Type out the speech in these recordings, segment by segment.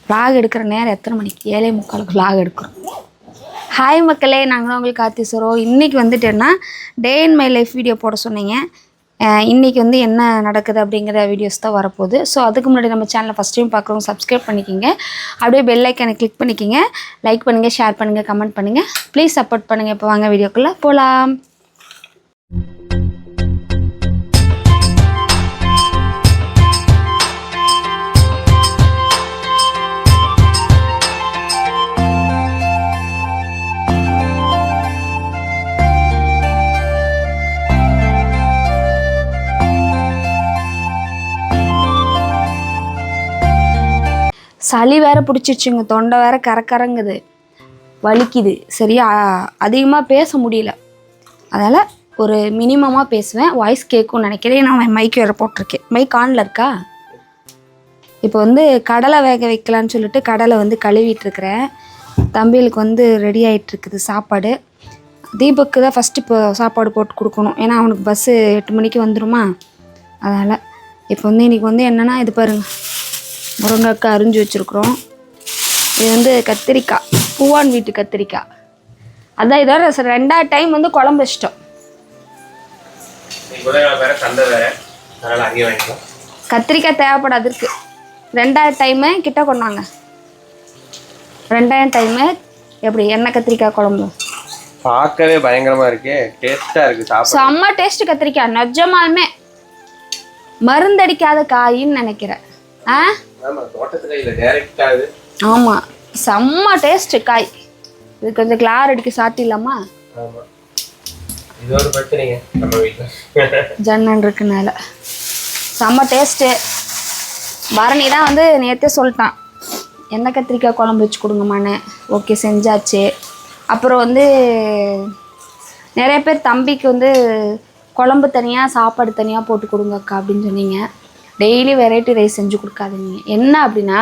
Vlog எடுக்கிற நேரம் எத்தனை மணிக்கு? 7:45 விளாக் எடுக்கிறோம். ஹாய் மக்களே, நாங்கள் தான் உங்களுக்கு காத்திசுறோம். இன்றைக்கி வந்துட்டேன்னா டே இன் மை லைஃப் வீடியோ போட சொன்னீங்க. இன்றைக்கி வந்து என்ன நடக்குது அப்படிங்கிற வீடியோஸ் தான் வரப்போகுது. ஸோ அதுக்கு முன்னாடி நம்ம சேனலை ஃபஸ்ட் டைம் பார்க்குறவங்க சப்ஸ்கிரைப் பண்ணிக்கிங்க. அப்படியே பெல் ஐக்கனை கிளிக் பண்ணிக்கிங்க. லைக் பண்ணுங்கள், ஷேர் பண்ணுங்கள், கமெண்ட் பண்ணுங்கள். ப்ளீஸ் சப்போர்ட் பண்ணுங்கள். இப்போ வாங்க வீடியோக்குள்ளே போகலாம். சளி வேறு பிடிச்சிருச்சுங்க, தொண்டை வேறு கரங்குது, வலிக்குது. சரியா அதிகமாக பேச முடியல. அதனால் ஒரு மினிமமாக பேசுவேன். வாய்ஸ் கேட்கும்னு நினைக்கிறேன். நான் மைக் வேறு போட்டிருக்கேன். மைக் ஆனில் இருக்கா? இப்போ வந்து கடலை வேக வைக்கலான்னு சொல்லிட்டு கடலை வந்து கழுவிட்டுருக்கிறேன். தம்பிகளுக்கு வந்து ரெடி ஆகிட்டுருக்குது சாப்பாடு. தீபக்கு தான் ஃபஸ்ட்டு இப்போ சாப்பாடு போட்டு கொடுக்கணும். ஏன்னா அவனுக்கு பஸ்ஸு 8 மணிக்கு வந்துடுமா. அதனால் இப்போ வந்து இன்றைக்கி வந்து என்னென்னா இது பாருங்கள், முருங்கைக்காய் அரிஞ்சு வச்சுருக்குறோம். இது வந்து கத்திரிக்காய், பூவான் வீட்டு கத்திரிக்காய். அதான் இதோட 2வது டைம் வந்து குழம்பு வச்சிட்டோம். கத்திரிக்காய் தேவைப்படாது இருக்கு. 2வது டைமு கிட்ட கொண்டாங்க. 2வது டைமு எப்படி எண்ணெய் கத்திரிக்காய் குழம்பு பார்க்கவே பயங்கரமா இருக்கு. டேஸ்டா இருக்கு. செம்ம டேஸ்ட். கத்திரிக்காய் நிஜமாலுமே மருந்தடிக்காத காயின்னு நினைக்கிறேன். ஆமாம், செம்ம டேஸ்ட்டு காய். இது கொஞ்சம் கிளார் அடிக்க சாத்திடலாமா? ஜன்னன் இருக்குனால செம்ம டேஸ்ட்டு. பரணி தான் வந்து நேற்றே சொல்லிட்டான், எண்ணெய் கத்திரிக்காய் குழம்பு வச்சு கொடுங்கம்மான்னு. ஓகே, செஞ்சாச்சு. அப்புறம் வந்து நிறைய பேர் தம்பிக்கு வந்து குழம்பு தனியாக சாப்பாடு தனியாக போட்டு கொடுங்கக்கா அப்படின்னு சொன்னீங்க. டெய்லி வெரைட்டி ரைஸ் செஞ்சு கொடுக்காதீங்க. என்ன அப்படின்னா,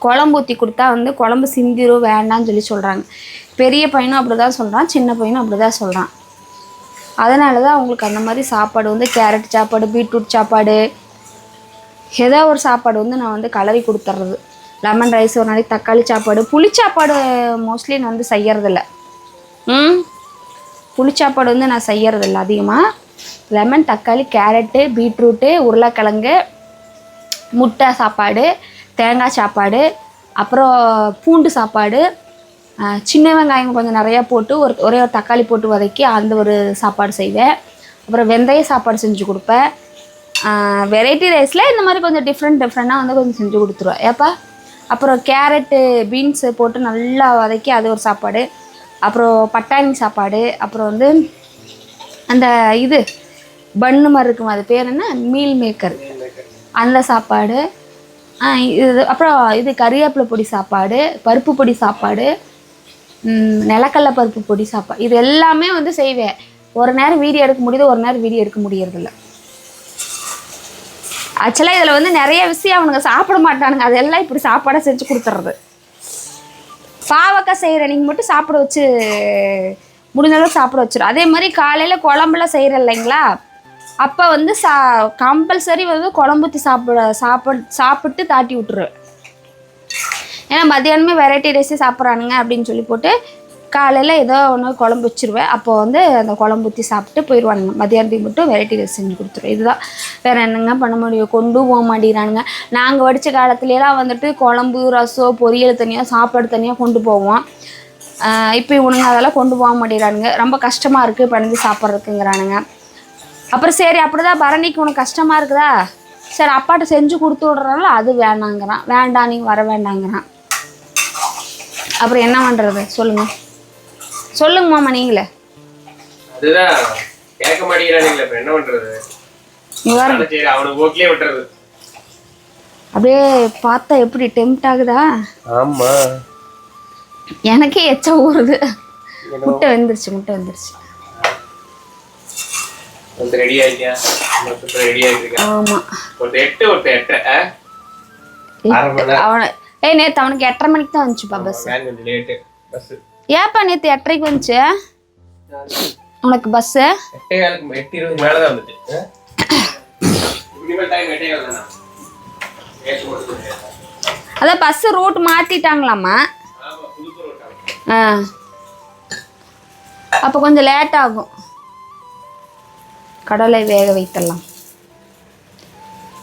குழம்பு ஊற்றி கொடுத்தா வந்து குழம்பு சிந்திரும், வேண்டான்னு சொல்கிறாங்க. பெரிய பையனும் அப்படி தான் சொல்கிறான், சின்ன பையனும் அப்படி தான் சொல்கிறான். அதனால தான் அவங்களுக்கு அந்த மாதிரி சாப்பாடு வந்து கேரட் சாப்பாடு, பீட்ரூட் சாப்பாடு, ஏதோ ஒரு சாப்பாடு வந்து நான் வந்து கலரி கொடுத்துட்றது. லெமன் ரைஸ் ஒரு நாளைக்கு, தக்காளி சாப்பாடு. புளி சாப்பாடு மோஸ்ட்லி நான் வந்து செய்யறதில்ல. புளி சாப்பாடு வந்து நான் செய்யறதில்ல அதிகமாக. லெமன், தக்காளி, கேரட்டு, பீட்ரூட்டு, உருளைக்கிழங்கு, முட்டை சாப்பாடு, தேங்காய் சாப்பாடு, அப்புறம் பூண்டு சாப்பாடு, சின்ன வெங்காயம் கொஞ்சம் நிறையா போட்டு ஒரே ஒரு தக்காளி போட்டு வதக்கி அந்த ஒரு சாப்பாடு செய்வேன். அப்புறம் வெந்தய சாப்பாடு செஞ்சு கொடுப்பேன். வெரைட்டி ரைஸில் இந்த மாதிரி கொஞ்சம் டிஃப்ரெண்ட்டாக வந்து கொஞ்சம் செஞ்சு கொடுத்துருவேன். ஏப்பா அப்புறம் கேரட்டு, பீன்ஸு போட்டு நல்லா வதக்கி அது ஒரு சாப்பாடு. அப்புறம் பட்டாணி சாப்பாடு. அப்புறம் வந்து அந்த இது பன்னு மாதிரி இருக்கும், அது பேர் என்ன, மீல் மேக்கர், அந்த சாப்பாடு. இது அப்புறம் இது கறிவேப்பிலை பொடி சாப்பாடு, பருப்பு பொடி சாப்பாடு, நிலக்கடலை பருப்பு பொடி சாப்பாடு. இது எல்லாமே வந்து செய்வேன். ஒரு நேரம் வீடியோ எடுக்க முடியுது, ஒரு நேரம் வீடியோ எடுக்க முடியறதில்ல. ஆக்சுவலாக இதில் வந்து நிறைய விஷயம் அவனுங்க சாப்பிட மாட்டானுங்க. அதெல்லாம் இப்படி சாப்பாடாக செஞ்சு கொடுத்துட்றது. பாவக்காய் செய்கிற நீங்கள் மட்டும் சாப்பிட வச்சு முடிஞ்சளவு சாப்பிட வச்சிடும். அதே மாதிரி காலையில் குழம்புலாம் செய்கிற இல்லைங்களா, அப்போ வந்து கம்பல்சரி வந்து குழம்பு ஊற்றி சாப்பிட்டு தாட்டி விட்டுருவேன். ஏன்னா மத்தியானமே வெரைட்டி ரைஸே சாப்பிட்றானுங்க அப்படின்னு சொல்லி போட்டு காலையில் ஏதோ ஒன்று குழம்பு வச்சுருவேன். அப்போ வந்து அந்த குழம்பு ஊற்றி சாப்பிட்டு போயிடுவானுங்க. மத்தியானத்துக்கு மட்டும் வெரைட்டி ரைஸ் செஞ்சு கொடுத்துருவேன். இதுதான், வேறு என்னங்க பண்ண முடியும். கொண்டு போக மாட்டேங்கிறானுங்க. நாங்கள் படித்த காலத்துலலாம் வந்துட்டு குழம்பு, ரசம், பொரியல் தனியாக, சாப்பாடு தனியாக கொண்டு போவோம். இப்போ இவனுங்க அதெல்லாம் கொண்டு போக மாட்டேங்கிறானுங்க. ரொம்ப கஷ்டமாக இருக்குது பண்ணி சாப்பிட்றதுக்குங்கிறானுங்க. அப்புறம் சரி, அப்படி தான் பரணிக்கு உனக்கு கஷ்டமாக இருக்குதா, சரி அப்பாட்ட செஞ்சு கொடுத்து விட்றனால அது வேணாங்கிறான். வேண்டாம் நீங்கள் வர வேண்டாங்கிறான். அப்புறம் என்ன பண்ணுறது சொல்லுங்க மாமா நீங்களே. அதுதான் கேட்க மாட்டேங்கிறானுங்களே, இப்போ என்ன பண்ணுறது. சரி அவனுக்கு ஓகே விட்டுறது. அப்படியே பார்த்தா எப்படி டெம்ப்ட் ஆகுதா? ஆமாம், எனக்கே எச்சா ஊறுது. முட்டை வந்துருச்சு. வந்து ரெடி ஆயிட்டியா? ரெடி ஆயிட்டிருக்கா? ஆமா. ஒரு 8 ஒரு 8 அவன நேத்து அவனுக்கு 8:30 மணிக்கு தான் வந்துச்சுப்பா பஸ். கொஞ்சம் லேட் பஸ். ஏப்பா நேத்து 8:30க்கு வந்துச்சு உனக்கு பஸ்? 8:20 மேல தான் வந்துச்சு. இனிமேல் டைம் 8:20 தானா? அதான் பஸ் ரூட் மாற்றிட்டாங்களாம்மா. ஆமா புது ரோட்டா. ஆ அப்போ கொஞ்சம் லேட் ஆகும். கடலை வேக வைத்தரலாம்.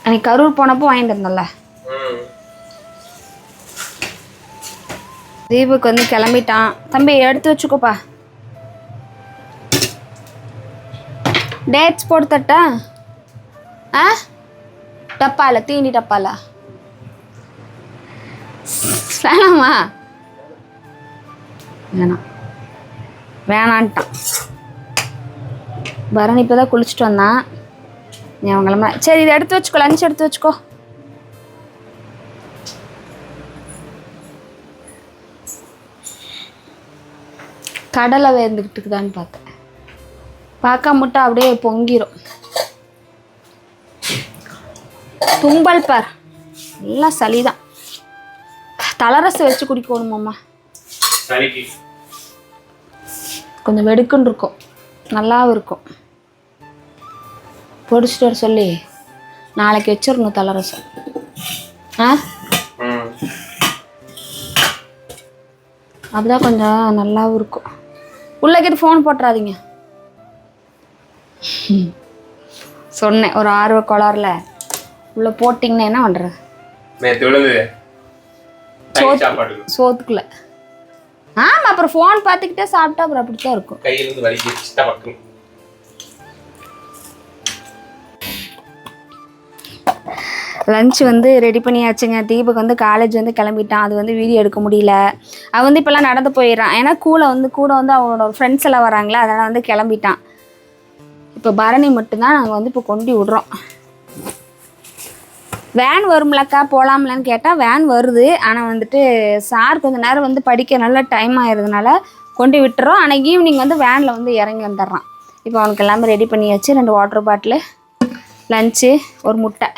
அன்னைக்கு கரூர் போனப்போ வாங்கிட்டு இருந்தோம்ல. தீபுக்கு வந்து கிளம்பிட்டான். தம்பி எடுத்து வச்சுக்கோப்பா. டேட்ஸ் போட்டு தட்டா? ஆ டப்பால தீனி டப்பால வேணாமா? வேணாம் வேணான்ட்டான். பரணி இப்போ தான் குளிச்சுட்டு வந்தான். நீ அவங்கள சரி இதை எடுத்து வச்சுக்கோ. லஞ்ச் எடுத்து வச்சுக்கோ. கடலை வேந்துக்கிட்டு இருக்குதான்னு பார்த்தேன். பார்க்க மட்டும் அப்படியே பொங்கிரும். தும்பல் பார் எல்லாம் சளிதான். தலரசம் வச்சு குடிக்கணுமாம்மா. கொஞ்சம் வெடுக்குன்னு இருக்கும், நல்லாவும் இருக்கும். பொடிச்சிட்டு வர சொல்லி நாளைக்கு வச்சிடணும் தலரசம். ஆ அப்படிதான் கொஞ்சம் நல்லாவும் இருக்கும். உள்ளக்கிட்டு ஃபோன் போட்டுறாதீங்க சொன்னேன். ஒரு ஆர்வ கோளாறுல உள்ள போட்டிங்கன்னா என்ன பண்ணுறது? சோத்துக்குள்ள. ஆமாம் அப்புறம் ஃபோன் பார்த்துக்கிட்டே சாப்பிட்டா அப்புறம் அப்படித்தான் இருக்கும். கையிலிருந்து வலிக்கு. லஞ்ச் வந்து ரெடி பண்ணியாச்சுங்க. தீபக் வந்து காலேஜ் வந்து கிளம்பிட்டான். அது வந்து வீடியோ எடுக்க முடியல. அவன் வந்து இப்போல்லாம் நடந்து போயிடுறான். ஏன்னா கூட வந்து அவனோட ஃப்ரெண்ட்ஸ் எல்லாம் வராங்களே, அதனால் வந்து கிளம்பிட்டான். இப்போ பரணி மட்டும்தான் நாங்கள் வந்து இப்போ கொண்டு விடுறோம். வேன் வரும்லக்கா போகலாம்லன்னு கேட்டால் வேன் வருது. ஆனால் வந்துட்டு சார் கொஞ்சம் நேரம் வந்து படிக்க நல்ல டைம் ஆகிறதுனால கொண்டு விட்டுறோம். ஆனால் ஈவினிங் வந்து வேனில் வந்து இறங்கி வந்துடுறான். இப்போ அவனுக்கு எல்லாமே ரெடி பண்ணியாச்சு. 2 வாட்டர் பாட்டிலு, லஞ்சு, ஒரு முட்டை,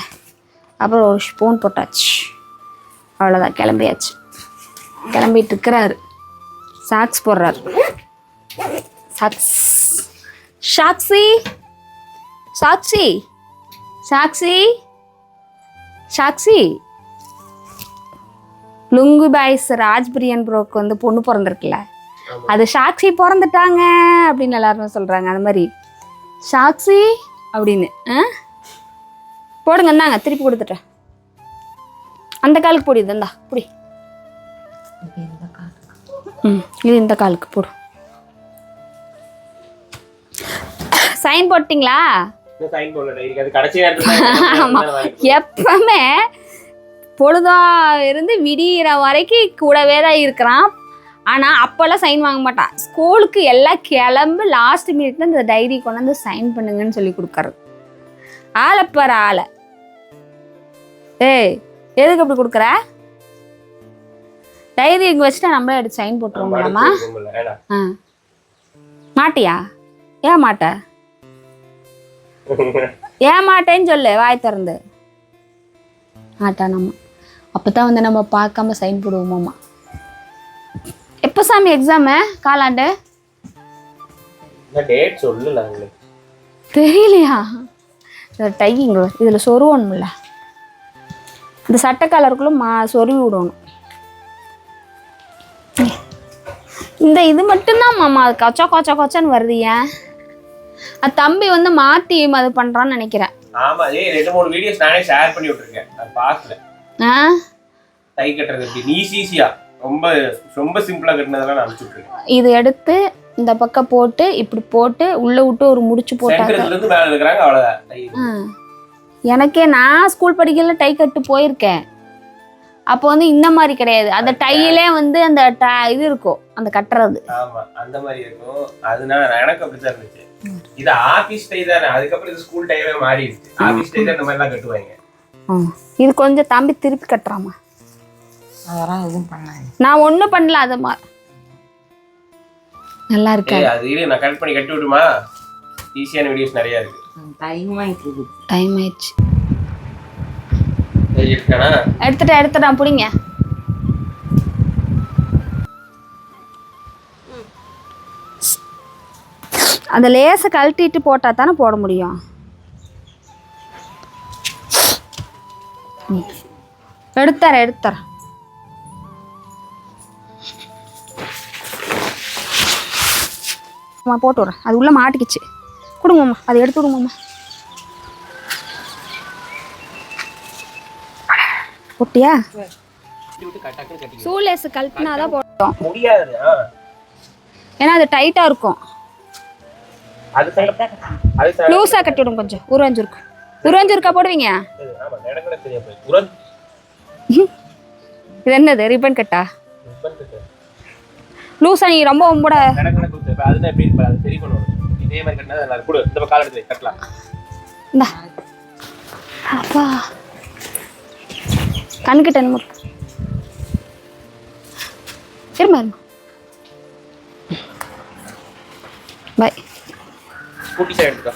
அப்புறம் ஒரு ஸ்பூன் போட்டாச்சு. அவ்வளோதான், கிளம்பியாச்சு. கிளம்பிட்டு இருக்கிறாரு. சாக்ஸ் போடுறாரு. Socks Sakshi Sakshi Sakshi Sakshi. Lungu boys Rajpriyan ப்ரோக்கு வந்து பொண்ணு பிறந்திருக்குல்ல, அது சாக்ஸி பிறந்துட்டாங்க அப்படின்னு எல்லாருமே சொல்கிறாங்க. அந்த மாதிரி சாக்ஸி அப்படின்னு போடுங்க. இந்தாங்க திருப்பி கொடுத்துட்டேன். அந்த காலுக்கு போடு. இது இந்தா புடி. இது இந்த காலுக்கு போடு. சைன் போட்டிங்களா? எப்பவுமே பொழுதா இருந்து விடிகிற வரைக்கும் கூடவே தான் இருக்கிறான். ஆனால் அப்போல்லாம் சைன் வாங்க மாட்டான். ஸ்கூலுக்கு எல்லாம் கிளம்பு லாஸ்ட் மினிட்ல இந்த டைரி கொண்டு வந்து சைன் பண்ணுங்கன்னு சொல்லி கொடுக்கறது. ஆளைப்பார் ஆளை. ஏய் எதுக்கு அப்படி கொடுக்குற? டைரி இங்கே வச்சுட்டா நம்மளே எடுத்து சைன் போட்டுருவோம்லாமா? மாட்டியா? ஏன் மாட்ட? ஏன் மாட்டேன்னு சொல்லு வாய் திறந்து. மாட்டா நம்ம. அப்போதான் வந்து நம்ம பார்க்காம சைன் போடுவோமாம்மா. எப்போ சாமி எக்ஸாமு? காலாண்டு தெரியலையா? டையிங்க இதில் சொருவணும்ல, இந்த சட்டை கலருக்குள்ள சொருவி விடணும். இந்த இது மட்டும்தான் மாமா அது கொச்சா கொச்சா கொச்சான்னு வருது. ஏன் அது தம்பி வந்து மாற்றி அது பண்ணுறான்னு நினைக்கிறேன். ஆமா, 2-3 வீடியோஸ் நானே ஷேர் பண்ணி விட்டுருக்கேன். அது பார்க்கல. டை கட்டுறது எப்படி ஈஸியா ரொம்ப ரொம்ப சிம்பிளா கட்டினதெல்லாம் நான் அனுப்பிச்சு விட்டுருக்கேன். இது எடுத்து இந்த பக்கம் போட்டு இப்படி போட்டு உள்ள விட்டு ஒரு முடிச்சு போட்டாங்க. எனக்கே நான் ஸ்கூல் படிக்கல டை கட்டு போயிருக்கேன். அப்போ வந்து இந்த மாதிரி கிடையாது. அந்த டையிலே வந்து அந்த இது இருக்கும், அந்த கட்டுறது. ஆமா அந்த மாதிரி இருக்கும். அதனால எனக்கு அப்படிதான் இருந்துச்சு. இது ஆபீஸ் டை தானே, அதுக்கப்புறம் இது ஸ்கூல் டைவே மாறிடுச்சு. ஆபீஸ் டை தான் இந்த மாதிரி எல்லாம் கட்டுவாங்க. இது கொஞ்சம் தம்பி திருப்பி கட்டுறாமா? அதெல்லாம் எதுவும் பண்ணாங்க. நான் ஒன்றும் பண்ணல. அது மாதிரி நல்லா இருக்கு. அது இது நான் கட் பண்ணி கட்டி விட்டுமா? ஈஸியான வீடியோஸ் நிறைய இருக்கு. டைம் ஆயிடுச்சு. டைம் ஆயிடுச்சு. எடுத்துட்டேன் பிடிங்க. அந்த லேசை கழட்டிட்டு போட்டா தானே போட முடியும். எடுத்துறேன். அம்மா போட்டு விட்றேன். அது உள்ளே மாட்டிக்கிச்சு. கொடுங்கம்மா, அதை எடுத்து விடுங்கம்மா. போட்டியா? ஷூலேஸ் கழட்டினா தான் போட்டோம் முடியாது. ஏன்னா அது டைட்டாக இருக்கும். அது லூஸாக கட்டி விடுங்க கொஞ்சம். உருவஞ்சுருக்கா உருவஞ்சுருக்கா போடுவீங்க? இது என்னது? ரிப்பன் கட்டா? லூஸா நீ ரொம்ப உம்போட இந்தா அப்பா கண்கிட்ட இருமா பாய். ஸ்கூட்டி சைடு எடுத்துக்கோ.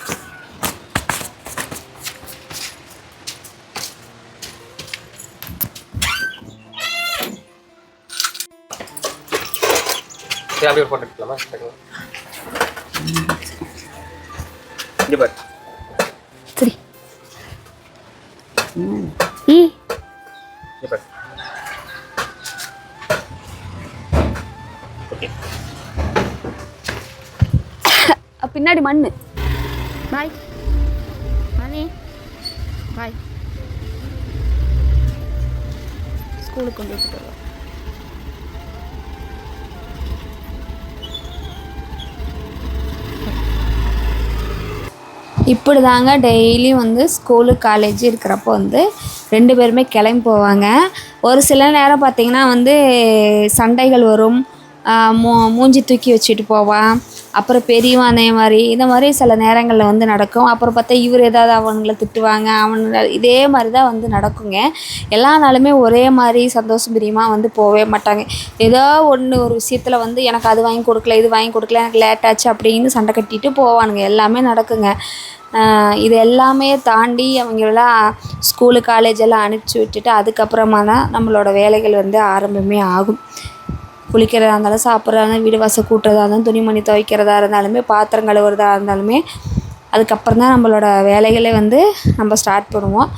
சரி அப்படியே போட்டு எடுக்கலாமா? இங்க பாரு. சரி இங்க பாரு. ஓகே. பின்னாடி மண்ணு. பாய் மணி பாய். ஸ்கூலுக்கு கொண்டு விட்டுட்டு வருவோம். இப்படி தாங்க டெய்லியும் வந்து ஸ்கூலு காலேஜ் இருக்கிறப்போ வந்து 2 பேருமே கிளம்பி போவாங்க. ஒரு சில நேரம் பார்த்திங்கன்னா வந்து சண்டைகள் வரும். மூஞ்சி தூக்கி வச்சுட்டு போவான். அப்புறம் பெரியவன் அதே மாதிரி இந்த மாதிரி சில நேரங்களில் வந்து நடக்கும். அப்புறம் பார்த்தா இவர் ஏதாவது அவங்கள திட்டுவாங்க. இதே மாதிரி தான் வந்து நடக்குங்க. எல்லா நாளுமே ஒரே மாதிரி சந்தோஷம் பிரியமாக வந்து போகவே மாட்டாங்க. ஏதோ ஒரு விஷயத்தில் வந்து எனக்கு அது வாங்கி கொடுக்கல, இது வாங்கி கொடுக்கல, எனக்கு லேட் ஆச்சு அப்படின்னு சண்டை கட்டிட்டு போவானுங்க. எல்லாமே நடக்குங்க. இது எல்லாமே தாண்டி அவங்களெல்லாம் ஸ்கூலு காலேஜ் எல்லாம் அனுப்பிச்சி விட்டுட்டு அதுக்கப்புறமா தான் நம்மளோட வேலைகள் வந்து ஆரம்பமே ஆகும். குளிக்கிறதா இருந்தாலும், சாப்பிட்றதா இருந்தாலும், வீடு வாசல் கூட்டுறதா இருந்தாலும், துணிமணி துவைக்கிறதா இருந்தாலுமே, பாத்திரம் கழுவுறதா இருந்தாலுமே அதுக்கப்புறம் தான் நம்மளோட வேலைகளே வந்து நம்ம ஸ்டார்ட் பண்ணுவோம்.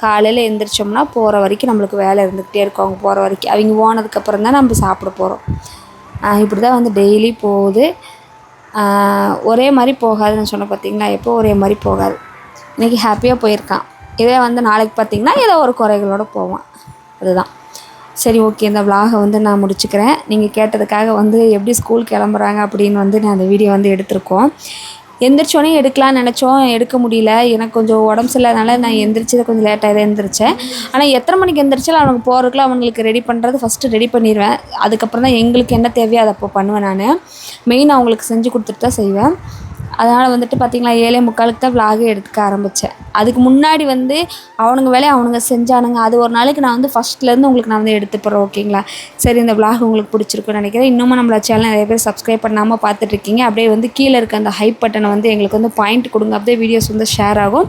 காலையில் எழுந்திரிச்சோம்னா போகிற வரைக்கும் நம்மளுக்கு வேலை இருந்துக்கிட்டே இருக்கும். அவங்க போகிற வரைக்கும் அவங்க போனதுக்கப்புறம் தான் நம்ம சாப்பிட போகிறோம். இப்படி தான் வந்து டெய்லி போகுது. ஒரே மாதிரி போகாதுன்னு சொன்ன பார்த்திங்களா, எப்போ ஒரே மாதிரி போகாது. இன்றைக்கி ஹாப்பியாக போயிருக்கான். இதே வந்து நாளைக்கு பார்த்திங்கன்னா ஏதோ ஒரு குறைகளோடு போவான். அதுதான். சரி ஓகே, இந்த விலாகை வந்து நான் முடிச்சுக்கிறேன். நீங்கள் கேட்டதுக்காக வந்து எப்படி ஸ்கூல் கிளம்புறாங்க அப்படின்னு வந்து நான் அந்த வீடியோ வந்து எடுத்திருக்கோம். எந்திரிச்சோடனே எடுக்கலான்னு நினச்சோம், எடுக்க முடியல. எனக்கு கொஞ்சம் உடம்பு சரியில்லாதனால நான் எந்திரிச்சதை கொஞ்சம் லேட்டாக தான் எந்திரிச்சேன். ஆனால் எத்தனை மணிக்கு எந்திரிச்சாலும் அவனுக்கு போகிறதுக்குள்ள அவங்களுக்கு ரெடி பண்ணுறது ஃபஸ்ட்டு ரெடி பண்ணிடுவேன். அதுக்கப்புறம் தான் எங்களுக்கு என்ன தேவையோ அதை அப்போ பண்ணுவேன். நான் மெயின் அவங்களுக்கு செஞ்சு கொடுத்துட்டு தான் செய்வேன். அதனால் வந்துட்டு பார்த்திங்களா 7:45 தான் விலாகே எடுக்க ஆரம்பித்தேன். அதுக்கு முன்னாடி வந்து அவனுங்க வேலையை அவனுங்க செஞ்சானுங்க. அது ஒரு நாளைக்கு நான் வந்து ஃபஸ்ட்லேருந்து உங்களுக்கு நான் வந்து எடுத்துப்போகிறேன். ஓகேங்களா? சரி, இந்த விலாக் உங்களுக்கு பிடிச்சிருக்குன்னு நினைக்கிறேன். இன்னமும் நம்மளோட சேனல் நிறைய பேர் சப்ஸ்கிரைப் பண்ணாமல் பார்த்துட்ருக்கீங்க. அப்படியே வந்து கீழே இருக்க அந்த ஹைப் பட்டனை வந்து எங்களுக்கு வந்து பாயிண்ட் கொடுங்க. அப்படியே வீடியோஸ் வந்து ஷேர் ஆகும்.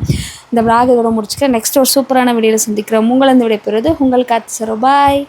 இந்த விலாக் இதோட முடிச்சுக்கிறேன். நெக்ஸ்ட் ஒரு சூப்பரான வீடியோவில் சந்திக்கிறோம். உங்களை இந்த விடைபெறுவது உங்கள் காத்து சரோ. பாய்.